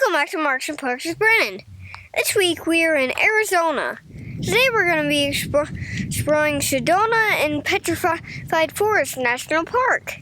Welcome back to Marks and Parks with Brennan. This week we are in Arizona. Today we're going to be exploring Sedona and Petrified Forest National Park.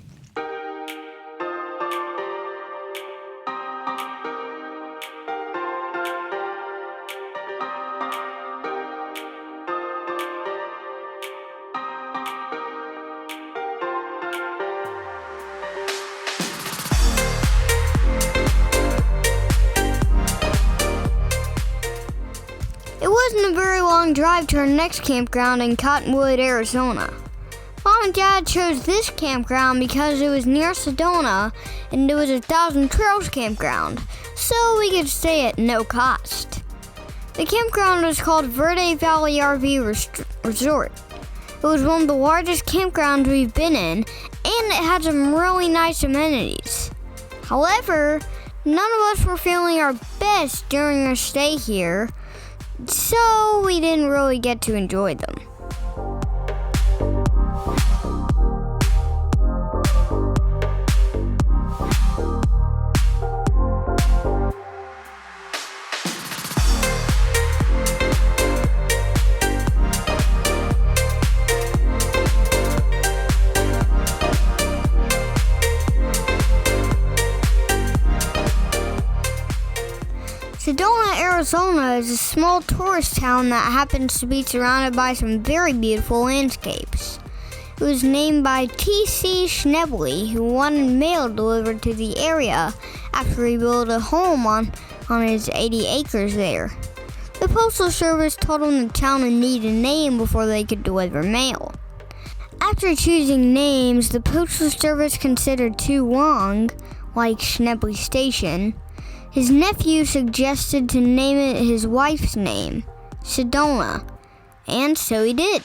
It wasn't a very long drive to our next campground in Cottonwood, Arizona. Mom and Dad chose this campground because it was near Sedona and it was a Thousand Trails campground, so we could stay at no cost. The campground was called Verde Valley RV Resort. It was one of the largest campgrounds we've been in, and it had some really nice amenities. However, none of us were feeling our best during our stay here, so we didn't really get to enjoy them. Sedona, Arizona is a small tourist town that happens to be surrounded by some very beautiful landscapes. It was named by T.C. Schnebley, who wanted mail delivered to the area after he built a home on his 80 acres there. The Postal Service told him the town would need a name before they could deliver mail. After choosing names, the Postal Service considered too long, like Schnebley Station. His nephew suggested to name it his wife's name, Sedona, and so he did.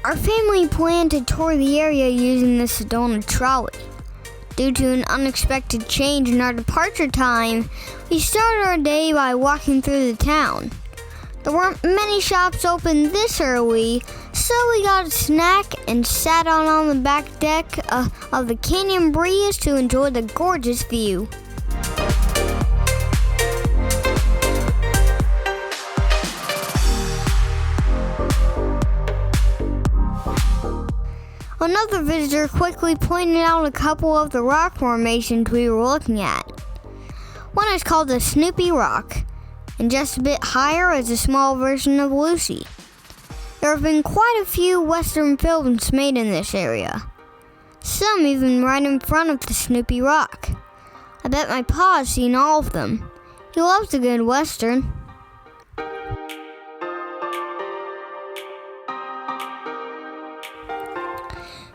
Our family planned to tour the area using the Sedona trolley. Due to an unexpected change in our departure time, we started our day by walking through the town. There weren't many shops open this early, so we got a snack and sat out on the back deck of the Canyon Breeze to enjoy the gorgeous view. Another visitor quickly pointed out a couple of the rock formations we were looking at. One is called the Snoopy Rock, and just a bit higher is a small version of Lucy. There have been quite a few Western films made in this area, some even right in front of the Snoopy Rock. I bet my pa has seen all of them. He loves a good Western.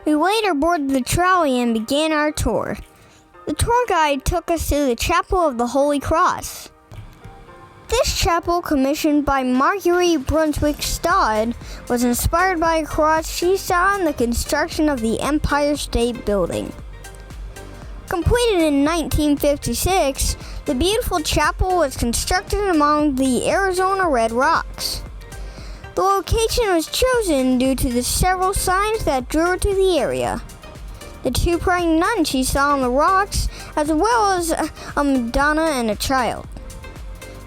We later boarded the trolley and began our tour. The tour guide took us to the Chapel of the Holy Cross. This chapel, commissioned by Marguerite Brunswick Stodd, was inspired by a cross she saw in the construction of the Empire State Building. Completed in 1956, the beautiful chapel was constructed among the Arizona Red Rocks. The location was chosen due to the several signs that drew her to the area. The two praying nuns she saw on the rocks, as well as a Madonna and a child.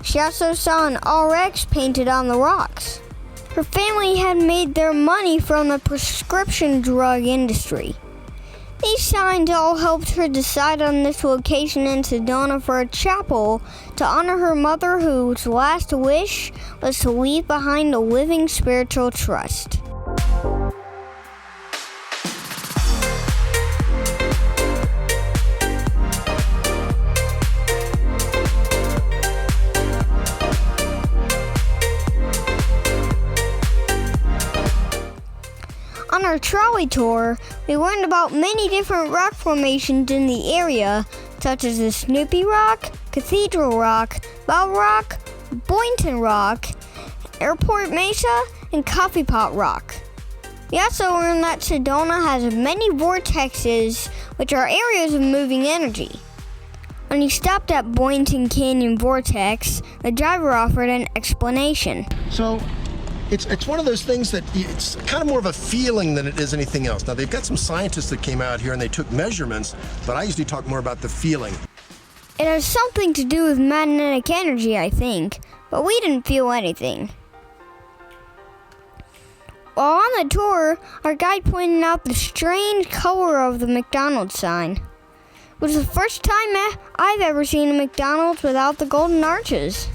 She also saw an RX painted on the rocks. Her family had made their money from the prescription drug industry. These signs all helped her decide on this location in Sedona for a chapel to honor her mother, whose last wish was to leave behind a living spiritual trust. On our trolley tour, we learned about many different rock formations in the area, such as the Snoopy Rock, Cathedral Rock, Bell Rock, Boynton Rock, Airport Mesa, and Coffee Pot Rock. We also learned that Sedona has many vortexes, which are areas of moving energy. When he stopped at Boynton Canyon Vortex, the driver offered an explanation. So, it's one of those things that it's kind of more of a feeling than it is anything else. Now, they've got some scientists that came out here and they took measurements, but I usually talk more about the feeling. It has something to do with magnetic energy, I think, but we didn't feel anything. While on the tour, our guide pointed out the strange color of the McDonald's sign. It was the first time I've ever seen a McDonald's without the golden arches.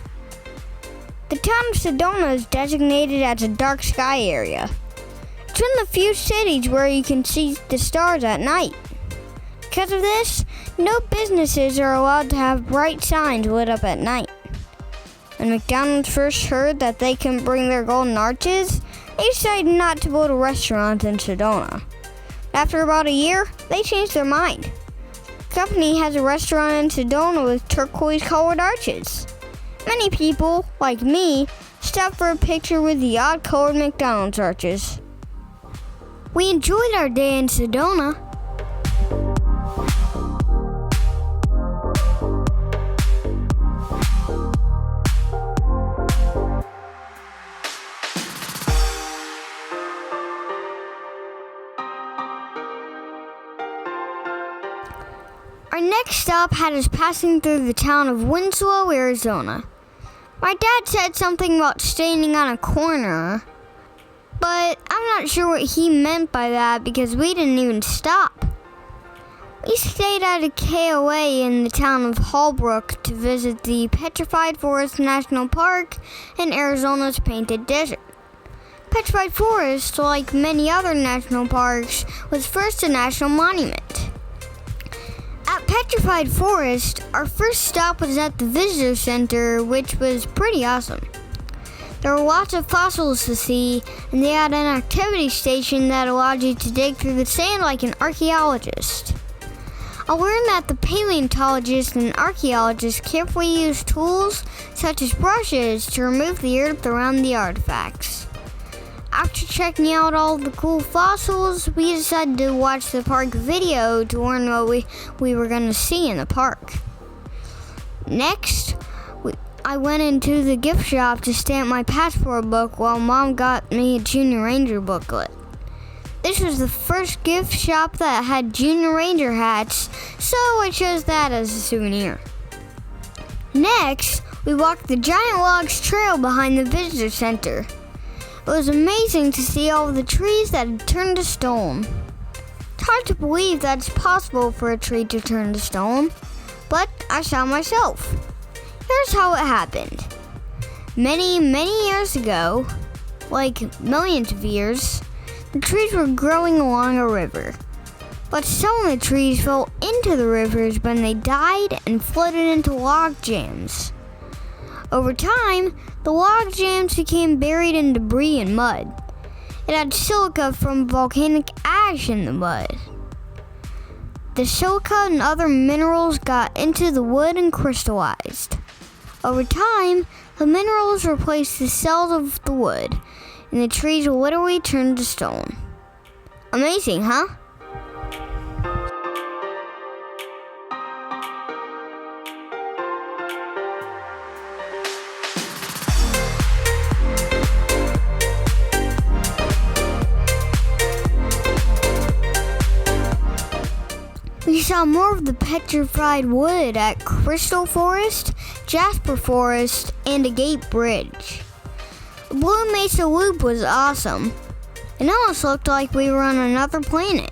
The town of Sedona is designated as a dark sky area. It's one of the few cities where you can see the stars at night. Because of this, no businesses are allowed to have bright signs lit up at night. When McDonald's first heard that they couldn't bring their golden arches, they decided not to build a restaurant in Sedona. After about a year, they changed their mind. The company has a restaurant in Sedona with turquoise-colored arches. Many people, like me, stop for a picture with the odd-colored McDonald's arches. We enjoyed our day in Sedona. Our next stop had us passing through the town of Winslow, Arizona. My dad said something about standing on a corner, but I'm not sure what he meant by that because we didn't even stop. We stayed at a KOA in the town of Holbrook to visit the Petrified Forest National Park in Arizona's Painted Desert. Petrified Forest, like many other national parks, was first a national monument. At Petrified Forest, our first stop was at the visitor center, which was pretty awesome. There were lots of fossils to see, and they had an activity station that allowed you to dig through the sand like an archaeologist. I learned that the paleontologists and archaeologists carefully use tools such as brushes to remove the earth around the artifacts. After checking out all the cool fossils, we decided to watch the park video to learn what we were going to see in the park. Next, I went into the gift shop to stamp my passport book while Mom got me a Junior Ranger booklet. This was the first gift shop that had Junior Ranger hats, so I chose that as a souvenir. Next, we walked the Giant Logs Trail behind the visitor center. It was amazing to see all the trees that had turned to stone. It's hard to believe that it's possible for a tree to turn to stone, but I saw myself. Here's how it happened. Many years ago, like millions of years, the trees were growing along a river. But some of the trees fell into the rivers when they died and floated into log jams. Over time, the log jams became buried in debris and mud. It had silica from volcanic ash in the mud. The silica and other minerals got into the wood and crystallized. Over time, the minerals replaced the cells of the wood, and the trees literally turned to stone. Amazing, huh? We saw more of the petrified wood at Crystal Forest, Jasper Forest, and a gate bridge. The Blue Mesa Loop was awesome. It almost looked like we were on another planet.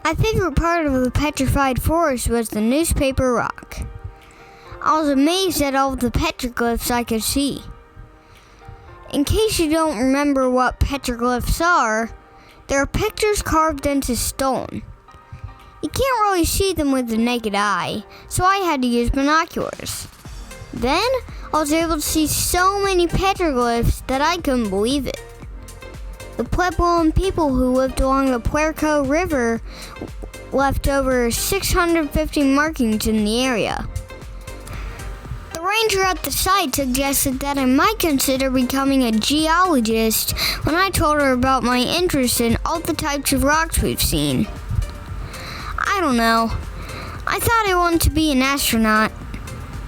My favorite part of the Petrified Forest was the newspaper rock. I was amazed at all the petroglyphs I could see. In case you don't remember what petroglyphs are, they're pictures carved into stone. You can't really see them with the naked eye, so I had to use binoculars. Then, I was able to see so many petroglyphs that I couldn't believe it. The Puebloan people who lived along the Puerco River left over 650 markings in the area. The ranger at the site suggested that I might consider becoming a geologist when I told her about my interest in all the types of rocks we've seen. I don't know. I thought I wanted to be an astronaut.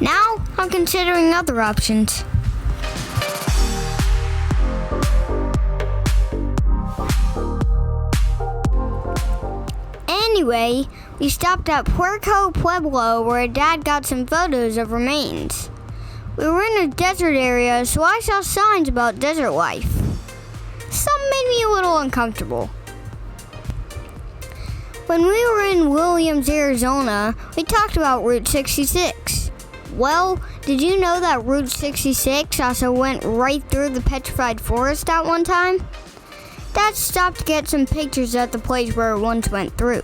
Now, I'm considering other options. Anyway, we stopped at Puerco Pueblo where Dad got some photos of remains. We were in a desert area, so I saw signs about desert life. Some made me a little uncomfortable. When we were in Williams, Arizona, we talked about Route 66. Well, did you know that Route 66 also went right through the Petrified Forest at one time? Dad stopped to get some pictures at the place where it once went through.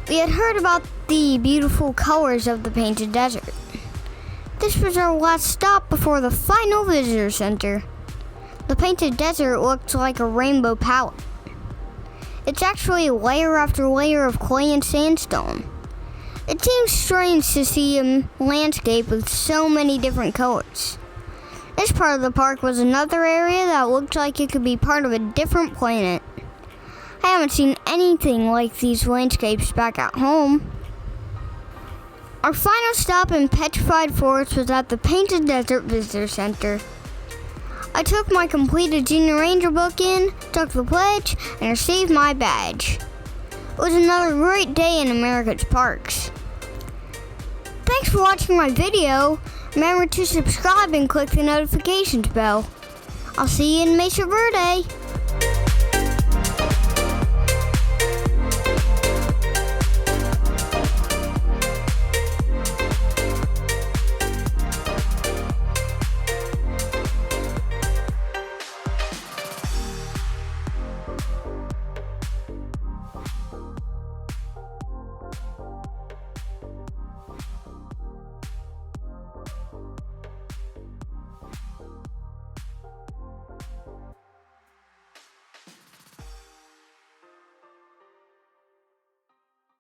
We had heard about the beautiful colors of the painted desert. This was our last stop before the final visitor center. The painted desert looked like a rainbow palette. It's actually layer after layer of clay and sandstone. It seems strange to see a landscape with so many different colors. This part of the park was another area that looked like it could be part of a different planet. I haven't seen anything like these landscapes back at home. Our final stop in Petrified Forest was at the Painted Desert Visitor Center. I took my completed Junior Ranger book in, took the pledge, and received my badge. It was another great day in America's parks. Thanks for watching my video. Remember to subscribe and click the notifications bell. I'll see you in Mesa Verde.